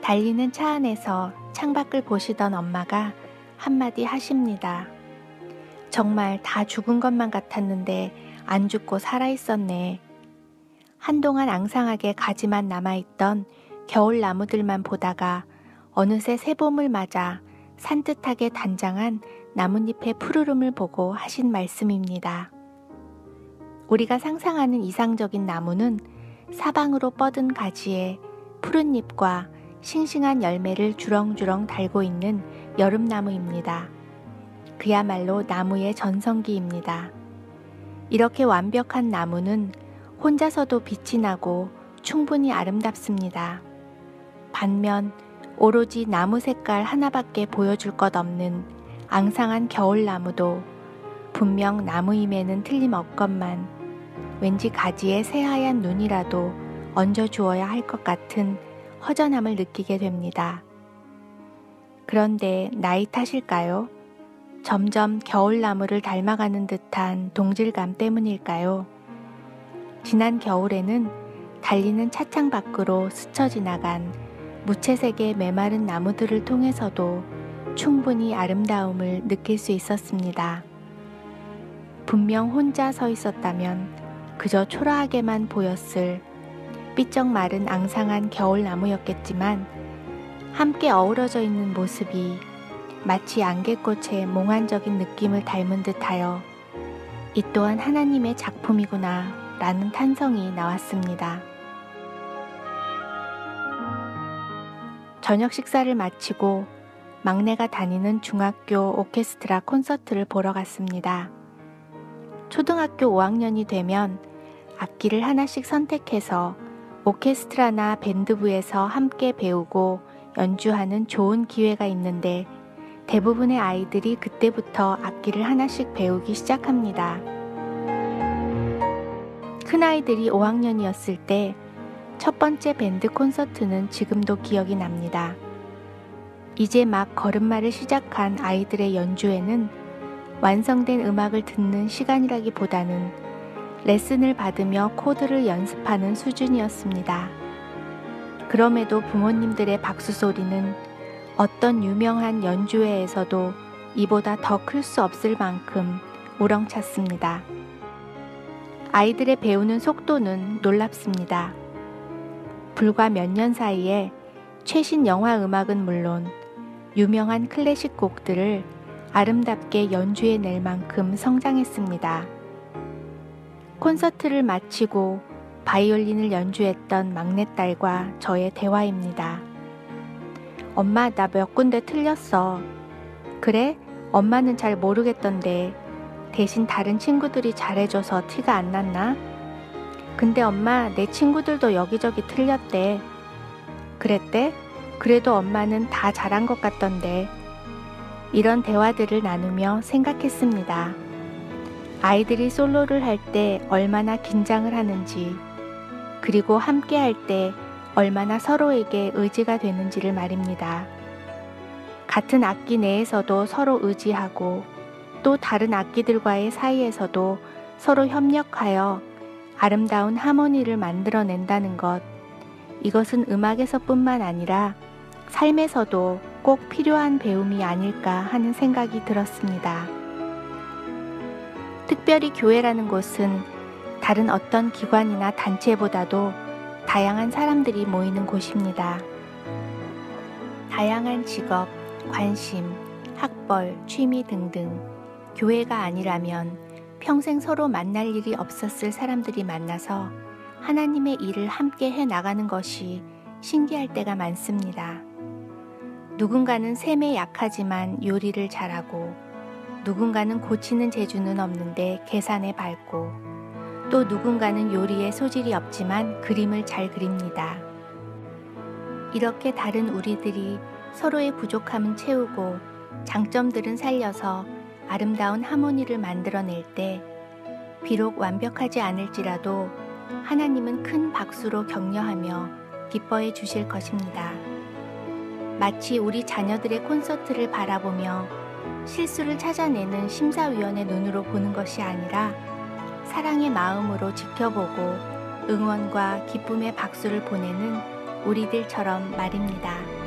달리는 차 안에서 창밖을 보시던 엄마가 한마디 하십니다. 정말 다 죽은 것만 같았는데 안 죽고 살아있었네. 한동안 앙상하게 가지만 남아있던 겨울 나무들만 보다가 어느새 새봄을 맞아 산뜻하게 단장한 나뭇잎의 푸르름을 보고 하신 말씀입니다. 우리가 상상하는 이상적인 나무는 사방으로 뻗은 가지에 푸른 잎과 싱싱한 열매를 주렁주렁 달고 있는 여름나무입니다. 그야말로 나무의 전성기입니다. 이렇게 완벽한 나무는 혼자서도 빛이 나고 충분히 아름답습니다. 반면 오로지 나무 색깔 하나밖에 보여줄 것 없는 앙상한 겨울나무도 분명 나무임에는 틀림없건만 왠지 가지에 새하얀 눈이라도 얹어주어야 할 것 같은 허전함을 느끼게 됩니다. 그런데 나이 탓일까요? 점점 겨울나무를 닮아가는 듯한 동질감 때문일까요? 지난 겨울에는 달리는 차창 밖으로 스쳐 지나간 무채색의 메마른 나무들을 통해서도 충분히 아름다움을 느낄 수 있었습니다. 분명 혼자 서 있었다면 그저 초라하게만 보였을 삐쩍 마른 앙상한 겨울나무였겠지만 함께 어우러져 있는 모습이 마치 안개꽃의 몽환적인 느낌을 닮은 듯하여 이 또한 하나님의 작품이구나 라는 탄성이 나왔습니다. 저녁 식사를 마치고 막내가 다니는 중학교 오케스트라 콘서트를 보러 갔습니다. 초등학교 5학년이 되면 악기를 하나씩 선택해서 오케스트라나 밴드부에서 함께 배우고 연주하는 좋은 기회가 있는데 대부분의 아이들이 그때부터 악기를 하나씩 배우기 시작합니다. 큰아이들이 5학년이었을 때 첫 번째 밴드 콘서트는 지금도 기억이 납니다. 이제 막 걸음마를 시작한 아이들의 연주에는 완성된 음악을 듣는 시간이라기보다는 레슨을 받으며 코드를 연습하는 수준이었습니다. 그럼에도 부모님들의 박수 소리는 어떤 유명한 연주회에서도 이보다 더 클 수 없을 만큼 우렁찼습니다. 아이들의 배우는 속도는 놀랍습니다. 불과 몇 년 사이에 최신 영화 음악은 물론 유명한 클래식 곡들을 아름답게 연주해낼 만큼 성장했습니다. 콘서트를 마치고 바이올린을 연주했던 막내딸과 저의 대화입니다. 엄마, 나 몇 군데 틀렸어. 그래? 엄마는 잘 모르겠던데 대신 다른 친구들이 잘해줘서 티가 안 났나? 근데 엄마, 내 친구들도 여기저기 틀렸대. 그랬대? 그래도 엄마는 다 잘한 것 같던데. 이런 대화들을 나누며 생각했습니다. 아이들이 솔로를 할 때 얼마나 긴장을 하는지, 그리고 함께 할 때 얼마나 서로에게 의지가 되는지를 말입니다. 같은 악기 내에서도 서로 의지하고 또 다른 악기들과의 사이에서도 서로 협력하여 아름다운 하모니를 만들어낸다는 것, 이것은 음악에서뿐만 아니라 삶에서도 꼭 필요한 배움이 아닐까 하는 생각이 들었습니다. 특별히 교회라는 곳은 다른 어떤 기관이나 단체보다도 다양한 사람들이 모이는 곳입니다. 다양한 직업, 관심, 학벌, 취미 등등 교회가 아니라면 평생 서로 만날 일이 없었을 사람들이 만나서 하나님의 일을 함께 해 나가는 것이 신기할 때가 많습니다. 누군가는 셈에 약하지만 요리를 잘하고, 누군가는 고치는 재주는 없는데 계산에 밝고, 또 누군가는 요리에 소질이 없지만 그림을 잘 그립니다. 이렇게 다른 우리들이 서로의 부족함은 채우고 장점들은 살려서 아름다운 하모니를 만들어낼 때 비록 완벽하지 않을지라도 하나님은 큰 박수로 격려하며 기뻐해 주실 것입니다. 마치 우리 자녀들의 콘서트를 바라보며 실수를 찾아내는 심사위원의 눈으로 보는 것이 아니라 사랑의 마음으로 지켜보고 응원과 기쁨의 박수를 보내는 우리들처럼 말입니다.